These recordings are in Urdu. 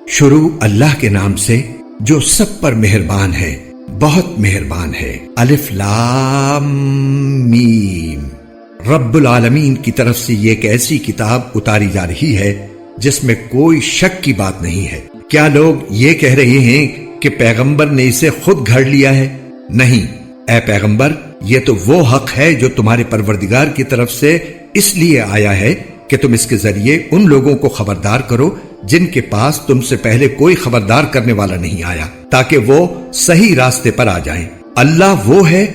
شروع اللہ کے نام سے جو سب پر مہربان ہے، بہت مہربان ہے۔ الف لام میم۔ رب العالمین کی طرف سے یہ ایک ایسی کتاب اتاری جا رہی ہے جس میں کوئی شک کی بات نہیں ہے۔ کیا لوگ یہ کہہ رہے ہیں کہ پیغمبر نے اسے خود گھڑ لیا ہے؟ نہیں، اے پیغمبر، یہ تو وہ حق ہے جو تمہارے پروردگار کی طرف سے اس لیے آیا ہے کہ تم اس کے ذریعے ان لوگوں کو خبردار کرو جن کے پاس تم سے پہلے کوئی خبردار کرنے والا نہیں آیا، تاکہ وہ صحیح راستے پر آ جائیں۔ اللہ وہ ہے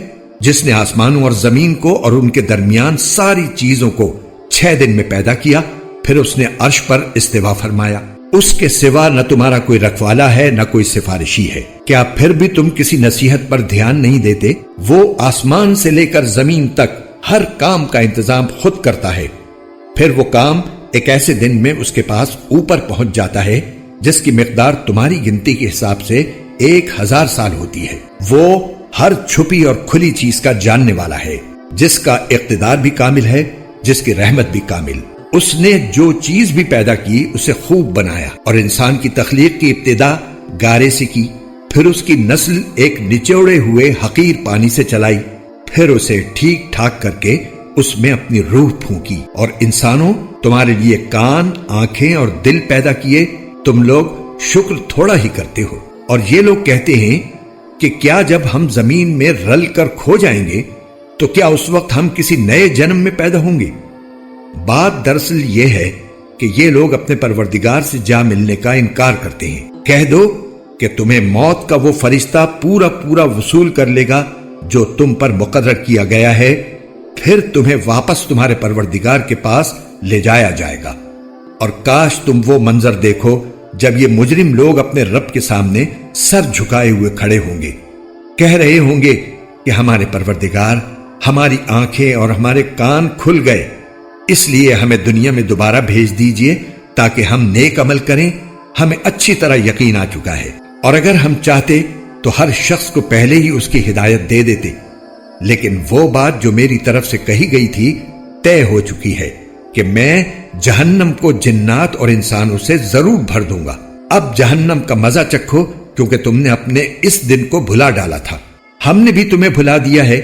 جس نے آسمانوں اور زمین کو اور ان کے درمیان ساری چیزوں کو 6 دن میں پیدا کیا، پھر اس نے عرش پر استوا فرمایا۔ اس کے سوا نہ تمہارا کوئی رکھوالا ہے نہ کوئی سفارشی ہے۔ کیا پھر بھی تم کسی نصیحت پر دھیان نہیں دیتے؟ وہ آسمان سے لے کر زمین تک ہر کام کا انتظام خود کرتا ہے، پھر وہ کام ایک ایسے دن میں اس کے پاس اوپر پہنچ جاتا ہے جس کی مقدار تمہاری گنتی کے حساب سے 1000 سال ہوتی ہے۔ وہ ہر چھپی اور کھلی چیز کا جاننے والا ہے، جس کا اقتدار بھی کامل ہے، جس کی رحمت بھی کامل۔ اس نے جو چیز بھی پیدا کی اسے خوب بنایا، اور انسان کی تخلیق کی ابتدا گارے سے کی، پھر اس کی نسل ایک نچوڑے ہوئے حقیر پانی سے چلائی، پھر اسے ٹھیک ٹھاک کر کے اس میں اپنی روح پھونکی۔ اور انسانوں، تمہارے لیے کان، آنکھیں اور دل پیدا کیے، تم لوگ شکر تھوڑا ہی کرتے ہو۔ اور یہ لوگ کہتے ہیں کہ کیا جب ہم زمین میں رل کر کھو جائیں گے تو کیا اس وقت ہم کسی نئے جنم میں پیدا ہوں گے؟ بات دراصل یہ ہے کہ یہ لوگ اپنے پروردگار سے جا ملنے کا انکار کرتے ہیں۔ کہہ دو کہ تمہیں موت کا وہ فرشتہ پورا وصول کر لے گا جو تم پر مقرر کیا گیا ہے، پھر تمہیں واپس تمہارے پروردگار کے پاس لے جایا جائے گا۔ اور کاش تم وہ منظر دیکھو جب یہ مجرم لوگ اپنے رب کے سامنے سر جھکائے ہوئے کھڑے ہوں گے، کہہ رہے ہوں گے کہ ہمارے پروردگار، ہماری آنکھیں اور ہمارے کان کھل گئے، اس لیے ہمیں دنیا میں دوبارہ بھیج دیجئے تاکہ ہم نیک عمل کریں، ہمیں اچھی طرح یقین آ چکا ہے۔ اور اگر ہم چاہتے تو ہر شخص کو پہلے ہی اس کی ہدایت دے دیتے، لیکن وہ بات جو میری طرف سے کہی گئی تھی طے ہو چکی ہے کہ میں جہنم کو جنات اور انسانوں سے ضرور بھر دوں گا۔ اب جہنم کا مزہ چکھو، کیونکہ تم نے اپنے اس دن کو بھلا ڈالا تھا۔ ہم نے بھی تمہیں بھلا دیا ہے،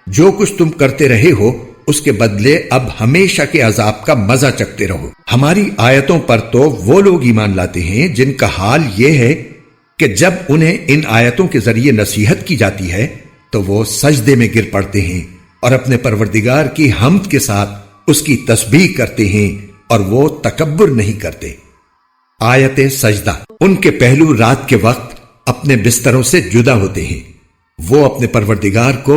جو کچھ تم کرتے رہے ہو اس کے بدلے اب ہمیشہ کے عذاب کا مزہ چکھتے رہو۔ ہماری آیتوں پر تو وہ لوگ ایمان لاتے ہیں جن کا حال یہ ہے کہ جب انہیں ان آیتوں کے ذریعے نصیحت کی جاتی ہے تو وہ سجدے میں گر پڑتے ہیں اور اپنے پروردگار کی حمد کے ساتھ اس کی تسبیح کرتے ہیں، اور وہ تکبر نہیں کرتے۔ آیت سجدہ۔ ان کے پہلو رات کے وقت اپنے بستروں سے جدا ہوتے ہیں، وہ اپنے پروردگار کو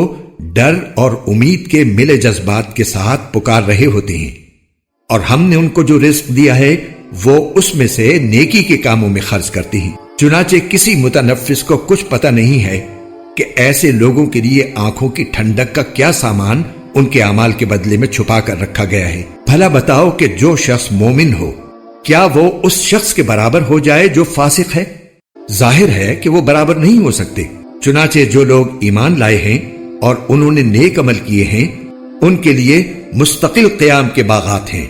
ڈر اور امید کے ملے جذبات کے ساتھ پکار رہے ہوتے ہیں، اور ہم نے ان کو جو رزق دیا ہے وہ اس میں سے نیکی کے کاموں میں خرچ کرتے ہیں۔ چنانچہ کسی متنفس کو کچھ پتہ نہیں ہے کہ ایسے لوگوں کے لیے آنکھوں کی ٹھنڈک کا کیا سامان ان کے اعمال کے بدلے میں چھپا کر رکھا گیا ہے۔ بھلا بتاؤ کہ جو شخص مومن ہو کیا وہ اس شخص کے برابر ہو جائے جو فاسق ہے؟ ظاہر ہے کہ وہ برابر نہیں ہو سکتے۔ چنانچہ جو لوگ ایمان لائے ہیں اور انہوں نے نیک عمل کیے ہیں، ان کے لیے مستقل قیام کے باغات ہیں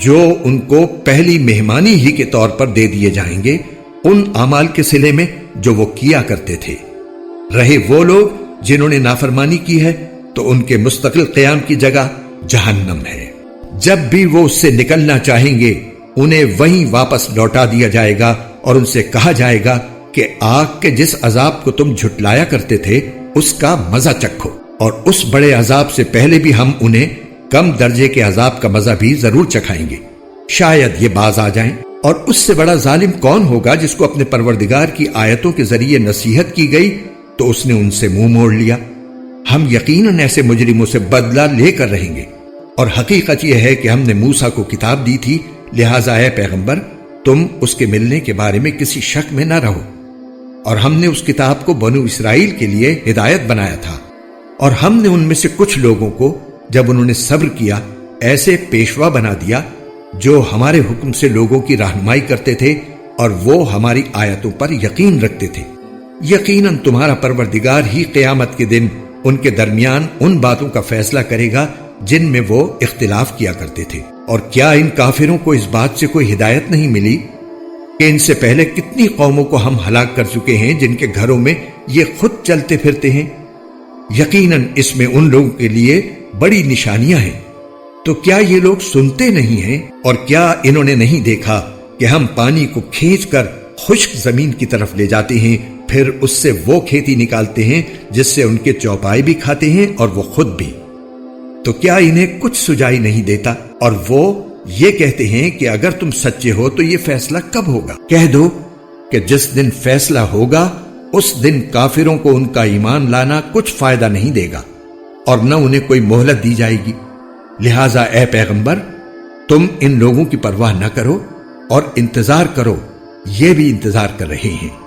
جو ان کو پہلی مہمانی ہی کے طور پر دے دیے جائیں گے ان اعمال کے صلے میں جو وہ کیا کرتے تھے۔ رہے وہ لوگ جنہوں نے نافرمانی کی ہے تو ان کے مستقل قیام کی جگہ جہنم ہے۔ جب بھی وہ اس سے نکلنا چاہیں گے انہیں وہیں واپس لوٹا دیا جائے گا اور ان سے کہا جائے گا کہ آگ کے جس عذاب کو تم جھٹلایا کرتے تھے اس کا مزہ چکھو، اور اس بڑے عذاب سے پہلے بھی ہم انہیں کم درجے کے عذاب کا مزہ بھی ضرور چکھائیں گے، شاید یہ باز آ جائیں۔ اور اس سے بڑا ظالم کون ہوگا جس کو اپنے پروردگار کی آیتوں کے ذریعے نصیحت کی گئی تو اس نے ان سے منہ موڑ لیا۔ ہم یقیناً ایسے مجرموں سے بدلہ لے کر رہیں گے، اور حقیقت یہ ہے کہ ہم نے موسیٰ کو کتاب دی تھی، لہٰذا اے پیغمبر تم اس کے ملنے کے بارے میں کسی شک میں نہ رہو۔ اور ہم نے اس کتاب کو بنو اسرائیل کے لیے ہدایت بنایا تھا، اور ہم نے ان میں سے کچھ لوگوں کو جب انہوں نے صبر کیا ایسے پیشوا بنا دیا جو ہمارے حکم سے لوگوں کی رہنمائی کرتے تھے اور وہ ہماری آیتوں پر یقین رکھتے تھے۔ یقیناً تمہارا پروردگار ہی قیامت کے دن ان کے درمیان ان باتوں کا فیصلہ کرے گا جن میں وہ اختلاف کیا کرتے تھے۔ اور کیا ان کافروں کو اس بات سے کوئی ہدایت نہیں ملی کہ ان سے پہلے کتنی قوموں کو ہم ہلاک کر چکے ہیں جن کے گھروں میں یہ خود چلتے پھرتے ہیں۔ یقیناً اس میں ان لوگوں کے لیے بڑی نشانیاں ہیں۔ تو کیا یہ لوگ سنتے نہیں ہیں؟ اور کیا انہوں نے نہیں دیکھا کہ ہم پانی کو کھینچ کر خشک زمین کی طرف لے جاتے ہیں، پھر اس سے وہ کھیتی نکالتے ہیں جس سے ان کے چوپائے بھی کھاتے ہیں اور وہ خود بھی؟ تو کیا انہیں کچھ سجائی نہیں دیتا؟ اور وہ یہ کہتے ہیں کہ اگر تم سچے ہو تو یہ فیصلہ کب ہوگا؟ کہہ دو کہ جس دن فیصلہ ہوگا اس دن کافروں کو ان کا ایمان لانا کچھ فائدہ نہیں دے گا اور نہ انہیں کوئی مہلت دی جائے گی۔ لہٰذا اے پیغمبر، تم ان لوگوں کی پرواہ نہ کرو اور انتظار کرو، یہ بھی انتظار کر رہے ہیں۔